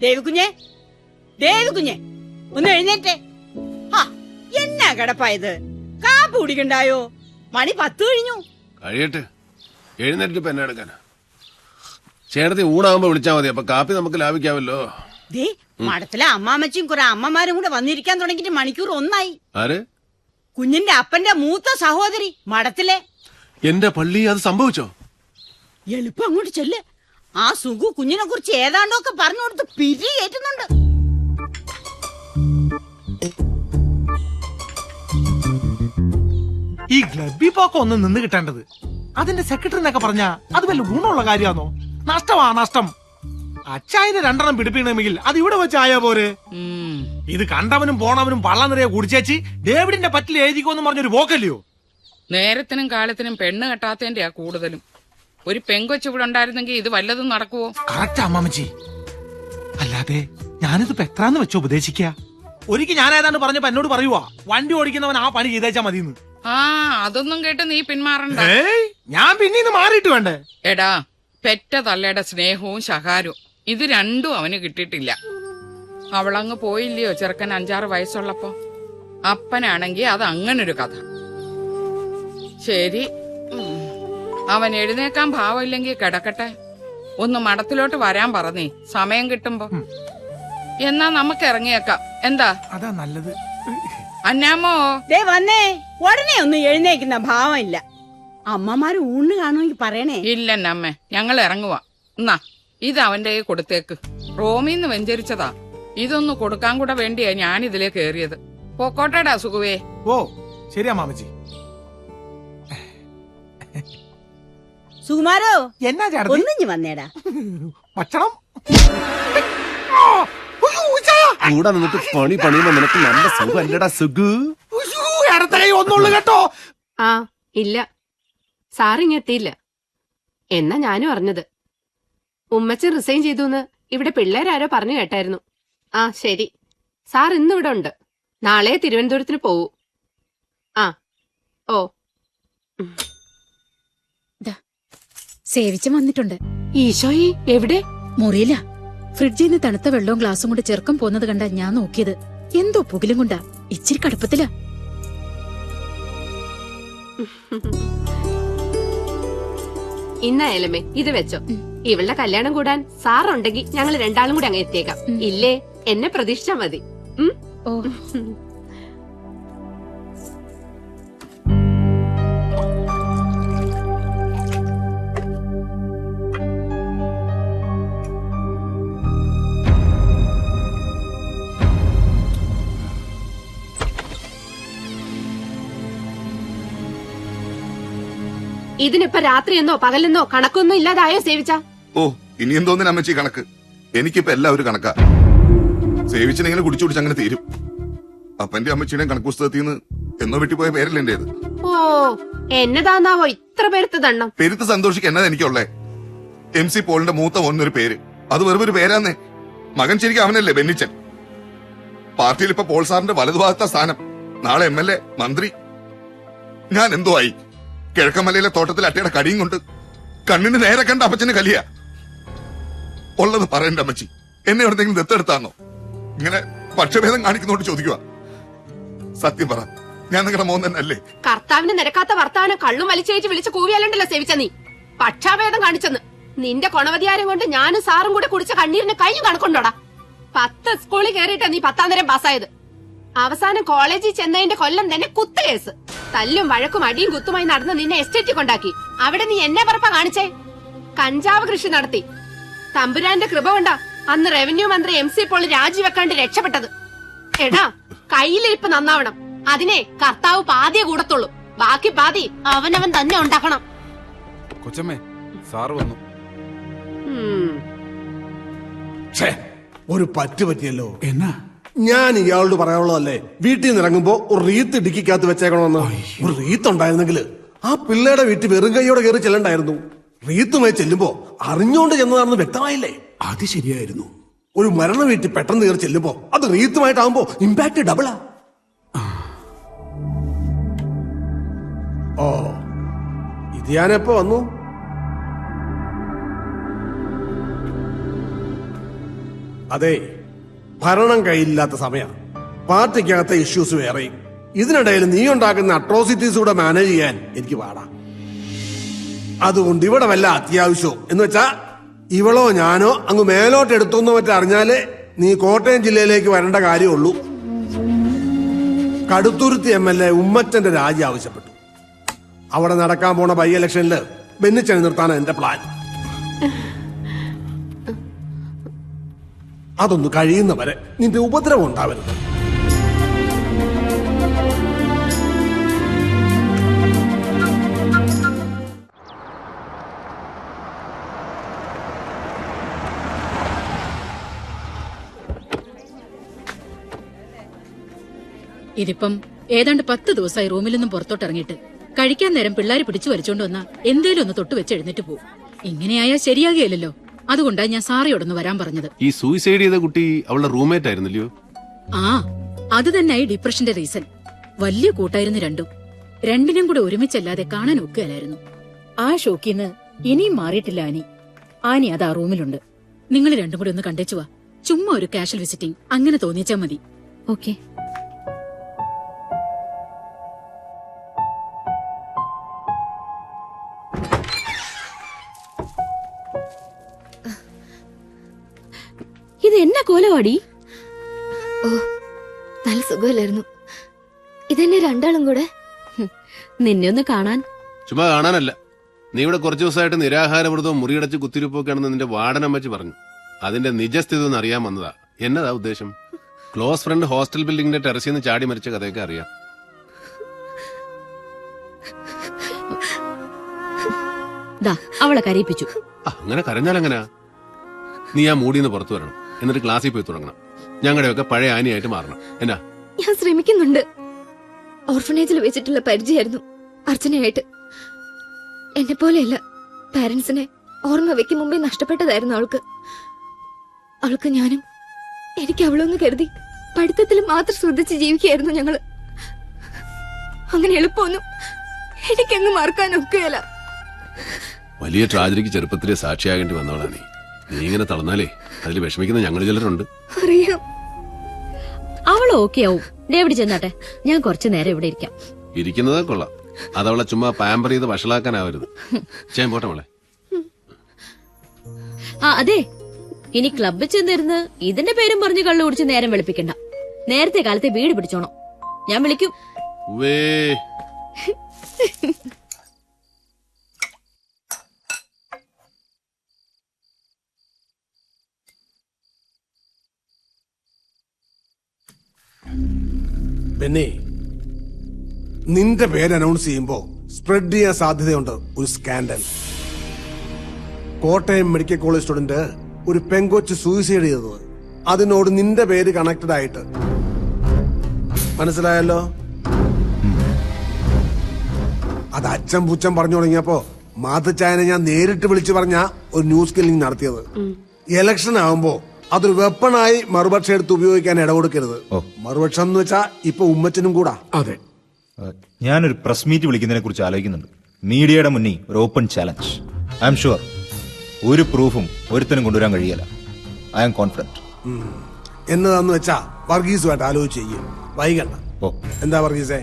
ദേവികുഞ്ഞെ, ദേവികുഞ്ഞെ, ഒന്ന് എഴുന്നേറ്റേ. എന്നാ കിടപ്പായത്? കാപ്പ് കുടിക്കണ്ടായോ? മണി 10 കഴിഞ്ഞു. കഴിയട്ടെ, എഴുന്നേറ്റ് ഇപ്പൊ എന്നെ എടുക്കാനാ. ചേട്ടത്തി ഊണാകുമ്പോ വിളിച്ചാ മതി, അപ്പൊ കാപ്പി നമുക്ക് ലാഭിക്കാമല്ലോ. ദേ, മഠത്തിലെ അമ്മാമ്മച്ചും കുറെ അമ്മമാരും കൂടെ വന്നിരിക്കാൻ തുടങ്ങിട്ട് മണിക്കൂർ 1 ആര്? കുഞ്ഞിന്റെ അപ്പന്റെ മൂത്ത സഹോദരി മഠത്തിലെ. എന്റെ പള്ളി അത് സംഭവിച്ചോ? എളുപ്പം അങ്ങോട്ട് ചെല്ല്. ആ സുഖു കുഞ്ഞിനെ കുറിച്ച് ഏതാണ്ടൊക്കെ പറഞ്ഞു കൊടുത്ത് പിരി കയറ്റുന്നുണ്ട്. ഈ ഗ്ലബി പോക്ക ഒന്ന് നിന്ന് കിട്ടേണ്ടത്. അതിന്റെ സെക്രട്ടറി എന്നൊക്കെ പറഞ്ഞാ അത് വല്ല ഗുണമുള്ള കാര്യമാണോ? നഷ്ടമാ നഷ്ടം. അച്ചായന് 2 പിടിപ്പിക്കണമെങ്കിൽ അത് ഇവിടെ വെച്ചായാ പോരെ. ഇത് കണ്ടവനും പോണവനും പള്ളം നിറയെ കുടിച്ചേച്ച് ഡേവിഡിന്റെ പറ്റിൽ എഴുതിക്കോന്ന് പറഞ്ഞൊരു പോക്കല്ലയോ? നേരത്തിനും കാലത്തിനും പെണ്ണ് കെട്ടാത്തതിന്റെയാ കൂടുതലും. ഒരു പെങ്കൊച്ച് ഇവിടെ ഉണ്ടായിരുന്നെങ്കിൽ ഇത് വല്ലതും നടക്കുവോ? കറക്റ്റ് അമ്മാമച്ചി. അല്ലാതെ ഞാനിത് എത്രാന്ന് വെച്ചോ ഉപദേശിക്ക. ഒരിക്കൽ ഞാൻ ഏതാണ്ട് പറഞ്ഞപ്പോ എന്നോട് പറയുവാ, വണ്ടി ഓടിക്കുന്നവൻ ആ പണി ചെയ്തേച്ചാ മതിന്ന്. അതൊന്നും കേട്ട് നീ പിന്മാറണ്ട. ഞാൻ പിന്നീന്ന് മാറിയിട്ട് വേണ്ടേ? എടാ, പെറ്റ തള്ളയുടെ സ്നേഹവും ശകാരവും ഇത് രണ്ടും അവന് കിട്ടിയിട്ടില്ല. അവളങ്ങ് പോയില്ലയോ ചെറുക്കൻ 5-6 വയസ്സുള്ളപ്പോ. അപ്പനാണെങ്കി അത് അങ്ങനൊരു കഥ. ശരി, അവൻ എഴുന്നേക്കാൻ ഭാവമില്ലെങ്കിൽ കിടക്കട്ടെ. ഒന്ന് മഠത്തിലോട്ട് വരാൻ പറഞ്ഞേ, സമയം കിട്ടുമ്പോ. എന്നാ നമുക്ക് ഇറങ്ങിയേക്കാം. എന്താ? അതാ നല്ലത്. അന്നാമോ, ദേ വന്നേ. ഉടനെ ഒന്നും എഴുന്നേക്കുന്ന ഭാവമില്ല. അമ്മമാര് ഊണ് കാണുമെങ്കിൽ പറയണേ. ഇല്ലെന്നമ്മേ, ഞങ്ങൾ ഇറങ്ങുവാ. എന്നാ ഇത് അവന്റെ കൊടുത്തേക്ക്. റോമിന്ന് വെഞ്ചരിച്ചതാ. ഇതൊന്ന് കൊടുക്കാൻ കൂടെ വേണ്ടിയാ ഞാൻ ഇതിലേ കേറിയത്. പോക്കോട്ടേടാ സുഖുവേ. ഓ ശരി അമ്മാമച്ചി. സുകുമാരോ, എന്നാ ചേട്ടത്തി? ഒന്നിഞ്ഞു വന്നേടാ. ഭക്ഷണം കൂടെ നിന്നിട്ട് പണിയുമ്പോ നിനക്ക് നല്ല സുഖം അല്ലടാ സുഖു. ഒന്നുള്ളു കേട്ടോ. ആ ഇല്ല, സാറിങ്ങെത്തിയില്ല. എന്നാ ഞാനും അറിഞ്ഞത്. ഉമ്മച്ചൻ റിസൈൻ ചെയ്തുന്ന് ഇവിടെ പിള്ളേരാരോ പറഞ്ഞു കേട്ടായിരുന്നു. ആ ശരി, സാർ ഇന്നിവിടെ ഉണ്ട്. നാളെ തിരുവനന്തപുരത്തിന് പോവൂ. ആ ഓ. സേവിച്ചും വന്നിട്ടുണ്ട്. ഈശോയി, എവിടെ? മുറിയില്ല. ഫ്രിഡ്ജിൽ നിന്ന് തണുത്ത വെള്ളവും ഗ്ലാസും കൊണ്ട് ചെറുക്കം പോന്നത് കണ്ട ഞാൻ നോക്കിയത്. എന്തോ പുകിലും കൊണ്ടാ. ഇച്ചിരി കടുപ്പത്തില. ഇന്നായാലുമേ ഇത് വെച്ചോ. ഇവളുടെ കല്യാണം കൂടാൻ സാറുണ്ടെങ്കിൽ ഞങ്ങൾ 2 കൂടി അങ്ങ് എത്തിയേക്കാം. ഇല്ലേ, എന്നെ പ്രതീക്ഷിച്ചാ മതി. ഓ, ഇതിനിപ്പോ രാത്രിയെന്നോ പകലെന്നോ കണക്കൊന്നും ഇല്ലാതായോ സേവിച്ച? ഓ, ഇനി എന്തോന്നിന് അമ്മച്ചി കണക്ക്? എനിക്കിപ്പോ എല്ലാവരും കണക്കാ. സേവിച്ചിനെങ്ങനെ കുടിച്ചു കുടിച്ച് അങ്ങനെ തീരും. അപ്പന്റെ അമ്മച്ചിയുടെയും കണക്ക് പുസ്തകത്തിൽ നിന്ന് എന്നോ വെട്ടിപ്പോയ പേരല്ലേ എന്റേത്. ഓ, എന്നതാന്നാവോ ഇത്ര പേരുത്ത് ദണ്ണം? പെരുത്ത് സന്തോഷിക്ക് എന്നതാ എനിക്കുള്ളേ. MC പോളിന്റെ മൂത്ത മോനൊരു പേര്, അത് വെറും ഒരു പേരാന്നേ. മകൻ ശരിക്കും അവനല്ലേ, ബെന്നിച്ചൻ. പാർട്ടിയിൽ ഇപ്പൊ പോൾ സാറിന്റെ വലതുഭാഗത്ത സ്ഥാനം. നാളെ MLA, മന്ത്രി. ഞാൻ എന്തോ ആയി. കിഴക്കമലയിലെ തോട്ടത്തിൽ അട്ടയുടെ കടിയും കൊണ്ട് കണ്ണിന് നേരെ കണ്ട അപ്പച്ചന് കലിയ. ഉള്ളത് പറയണ്ട അമ്മച്ചി, എന്നെ എവിടെന്തെങ്കിലും ദത്തെടുത്താന്നോ? ഇങ്ങനെ പക്ഷഭേദം കാണിക്കുന്നോണ്ട് ചോദിക്കുക. സത്യം പറ, ഞാൻ നിങ്ങളുടെ മോൻ തന്നെ അല്ലേ? കർത്താവിന് നിരക്കാത്ത വർത്താനം കള്ളും വലിച്ചേച്ച് വിളിച്ച് കൂവിയാലണ്ടല്ലോ സേവിച്ച നീ. പക്ഷാഭേദം കാണിച്ചെന്ന്. നിന്റെ കൊണവധികാരം കൊണ്ട് ഞാനും സാറും കൂടെ കുടിച്ച കണ്ണീരിന് കഴിഞ്ഞു കണക്കുണ്ടോടാ. 10 സ്കൂളിൽ കയറിയിട്ടാ നീ 10ാം തരം പാസ്സായത്. അവസാനം കോളേജിൽ ചെന്നതിന്റെ കൊല്ലം തന്നെ കുത്തുകേസ്. തല്ലും വഴക്കും അടിയും കുത്തുമായി നടന്ന് നിന്നെ എസ്റ്റേറ്റിൽ കൊണ്ടാക്കി. അവിടെ നീ എന്നെ പറപ്പ കാണിച്ചേ. കഞ്ചാവ് കൃഷി നടത്തി. തമ്പുരാന്റെ കൃപ കൊണ്ടാ അന്ന് റവന്യൂ മന്ത്രി MC പോൾ രാജിവെക്കാണ്ട് രക്ഷപ്പെട്ടത്. എടാ, കയ്യിലിരിപ്പ് നന്നാവണം. അതിനെ കർത്താവ് പാതിയെ കൂടത്തുള്ളൂ. ബാക്കി പാതി അവനവൻ തന്നെ ഉണ്ടാക്കണം. കൊച്ചമ്മേ, സാറ് വന്നു. ഒരു പറ്റിയല്ലോ. എന്നാ ഞാൻ ഇയാളോട് പറയാനുള്ളതല്ലേ, വീട്ടിൽ നിന്ന് ഇറങ്ങുമ്പോ ഒരു റീത്ത് ഡിക്കിക്കകത്ത് വെച്ചേക്കണമെന്ന്. ഒരു റീത്ത് ഉണ്ടായിരുന്നെങ്കിൽ ആ പിള്ളേരുടെ വീട്ടിൽ വെറും കൈയോടെ കയറി ചെല്ലണ്ടായിരുന്നു. റീത്തുമായി ചെല്ലുമ്പോ അറിഞ്ഞോണ്ട് ചെന്നതാണെന്ന് വ്യക്തമായില്ലേ? അത് ശരിയായിരുന്നു. ഒരു മരണ വീട്ടിൽ പെട്ടെന്ന് കയറി ചെല്ലുമ്പോ അത് റീത്തുമായിട്ടാകുമ്പോ ഇമ്പാക്ട് ഡബിളാ. ഓ, ഇത് ഞാനെപ്പോ വന്നു? അതെ, ഭരണം കയ്യിലില്ലാത്ത സമയം, പാർട്ടിക്കകത്തെ ഇഷ്യൂസ് വേറെയും. ഇതിനിടയിൽ നീ ഉണ്ടാക്കുന്ന അട്രോസിറ്റീസ് കൂടെ മാനേജ് ചെയ്യാൻ എനിക്ക് പാടാം. അതുകൊണ്ട് ഇവിടെ വല്ല അത്യാവശ്യവും എന്ന് വെച്ചാ ഇവളോ ഞാനോ അങ്ങ് മേലോട്ട് എടുത്തോന്നോ മറ്ററിഞ്ഞാലേ നീ കോട്ടയം ജില്ലയിലേക്ക് വരേണ്ട കാര്യമുള്ളൂ. കടുത്തുരുത്തി MLA ഉമ്മച്ചന്റെ രാജി ആവശ്യപ്പെട്ടു. അവിടെ നടക്കാൻ പോണ ബൈ ഇലക്ഷനില് ബെന്നിച്ചനെ നിർത്താനാണ് എന്റെ പ്ലാൻ. അതൊന്ന് കഴിയുന്നവരെ നിന്റെ ഉപദ്രവം ഉണ്ടാവരുത്. ഇതിപ്പം ഏതാണ്ട് 10 ദിവസമായി റൂമിൽ നിന്നും പുറത്തോട്ട് ഇറങ്ങിയിട്ട്. കഴിക്കാൻ നേരം പിള്ളേര് പിടിച്ചു വലിച്ചോണ്ട് വന്നാ എന്തേലും ഒന്ന് തൊട്ട് വെച്ച് എഴുന്നേറ്റ് പോകും. ഇങ്ങനെയായാൽ ശരിയാകുകയല്ലോ. അതുകൊണ്ടാ ഞാൻ സാറിയോടൊന്ന് വരാൻ പറഞ്ഞത്. ഈ സൂയിസൈഡ് ചെയ്ത കുട്ടി അവളുടെ റൂംമേറ്റ് ആയിരുന്നില്ലയോ? ആ, അത് തന്നെയായി ഡിപ്രഷന്റെ റീസൺ. വലിയ കൂട്ടായിരുന്നു രണ്ടിനും കൂടെ ഒരുമിച്ചല്ലാതെ കാണാൻ ഒക്കുകയല്ലായിരുന്നു. ആ ഷോക്കിന്ന് ഇനിയും മാറിയിട്ടില്ല ആനി അത് ആ റൂമിലുണ്ട്. നിങ്ങൾ രണ്ടും കൂടെ ഒന്ന് കണ്ടേച്ചുവാ. ചുമ്മാ ഒരു കാഷ്വൽ വിസിറ്റിംഗ് അങ്ങനെ തോന്നിച്ചാ മതി. ഓക്കെ. ഇത് എന്നാ കോലവാടി? ഓ, നല്ല സുഖമില്ലായിരുന്നു. ഇതെന്നെ രണ്ടാളും കൂടെ. നിന്നെ ഒന്ന് കാണാൻ. ചുമ്മാ കാണാനല്ല, നീ ഇവിടെ കുറച്ചു ദിവസമായിട്ട് നിരാഹാരവ്രതവും മുറിയടച്ച് കുത്തിരിപ്പൊക്കെയാണെന്ന് നിന്റെ വാർഡനമ്മച്ചി പറഞ്ഞു. അതിന്റെ നിജസ്ഥിതി ഒന്ന് അറിയാൻ വന്നതാ. എന്നതാ ഉദ്ദേശം? ക്ലോസ് ഫ്രണ്ട് ഹോസ്റ്റൽ ബിൽഡിംഗിന്റെ ടെറസിൽ നിന്ന് ചാടി മരിച്ച കഥയൊക്കെ അറിയാം. അവളെ കരയിപ്പിച്ചു. അങ്ങനെ കരഞ്ഞാലെങ്ങനാ? നീ ആ മൂടിന്ന് പുറത്തു വരണം. എന്നിട്ട് ക്ലാസ്സിൽ പോയി തുടങ്ങണം. ഞങ്ങളുടെയൊക്കെ പഴയ ആനിയായിട്ട് മാറണം. എന്നാ? ഞാൻ ശ്രമിക്കുന്നുണ്ട്. ഓർഫനേജിൽ വെച്ചിട്ടുള്ള പരിചയമായിരുന്നു അർച്ചനയായിട്ട്. എന്നെ പോലെയല്ല, പാരന്റ്സിനെ ഓർമ്മ വെക്കും മുമ്പേ നഷ്ടപ്പെട്ടതായിരുന്നു അവൾക്ക് ഞാനും. എനിക്ക് അവളൊന്ന് കരുതി പഠിത്തത്തിൽ മാത്രം ശ്രദ്ധിച്ച് ജീവിക്കുകയായിരുന്നു ഞങ്ങള്. അങ്ങനെ എളുപ്പമൊന്നും എനിക്കങ്ങ് മറക്കാനൊക്കെയല്ല. വലിയ ട്രാജഡിക്ക് ചെറുപ്പത്തിലെ സാക്ഷിയാകേണ്ടി വന്നവളാണ് നീ ഇങ്ങനെ തളർന്നാലേ അതിൽ വിഷമിക്കുന്ന ഞങ്ങൾ ചിലരുണ്ട്. അറിയാം. അവൾ ഓക്കെ ആവും. ഡേവിഡ് ചെന്നാട്ടെ, ഞാൻ കുറച്ചു നേരം ഇവിടെ ഇരിക്കാം. ഇരിക്കുന്നതേ കൊള്ളാം. അതവളെ ചുമ്മാ പാമ്പർ ചെയ്ത് വഷളാക്കാനാവരുത്. ചെയ്യാൻ പോട്ടെ മോളെ. ആ അതെ, ഇനി ക്ലബ്ബിൽ ചെന്നിരുന്ന് ഇതിന്റെ പേരും പറഞ്ഞ് കള്ളു കുടിച്ച് നേരം വെളുപ്പിക്കണ്ട. നേരത്തെ കാലത്തെ വീട് പിടിച്ചോണം. ഞാൻ വിളിക്കും. പിന്നെ നിന്റെ പേര് അനൗൺസ് ചെയ്യുമ്പോ സ്പ്രെഡ് ചെയ്യാൻ സാധ്യതയുണ്ട് ഒരു scandal. Kottayam medical college student ഒരു പെങ്കൊച്ച് സൂയിസൈഡ് ചെയ്തത്, അതിനോട് നിന്റെ പേര് കണക്റ്റഡ് ആയിട്ട്. മനസ്സിലായല്ലോ? അത് അച്ഛൻ പുച്ഛം പറഞ്ഞു തുടങ്ങിയപ്പോ മാതച്ചായനെ ഞാൻ നേരിട്ട് വിളിച്ചു പറഞ്ഞ ഒരു ന്യൂസ് കില്ലിംഗ് നടത്തിയത്. ഇലക്ഷൻ ആവുമ്പോ അതൊരു വെപ്പണായി മറുപക്ഷം എടുത്ത് ഉപയോഗിക്കാൻ ഇടകൊടുക്കരുത്. മറുപക്ഷം എന്ന് വെച്ചാ ഇപ്പൊ ഉമ്മച്ചനും കൂടാ. അതെ, ഞാനൊരു പ്രസ് മീറ്റ് വിളിക്കുന്നതിനെ കുറിച്ച് ആലോചിക്കുന്നുണ്ട്. മീഡിയയുടെ മുന്നിൽ ഒരു open challenge. I am sure ഒരു പ്രൂഫും ഒരുത്തനും കൊണ്ടുവരാൻ കഴിയല്ല. I am confident. എന്നതാന്ന് വെച്ചാ വർഗീസുമായിട്ട് ആലോചിച്ച് ചെയ്യും. വൈകണ്ട. എന്താ വർഗീസേ?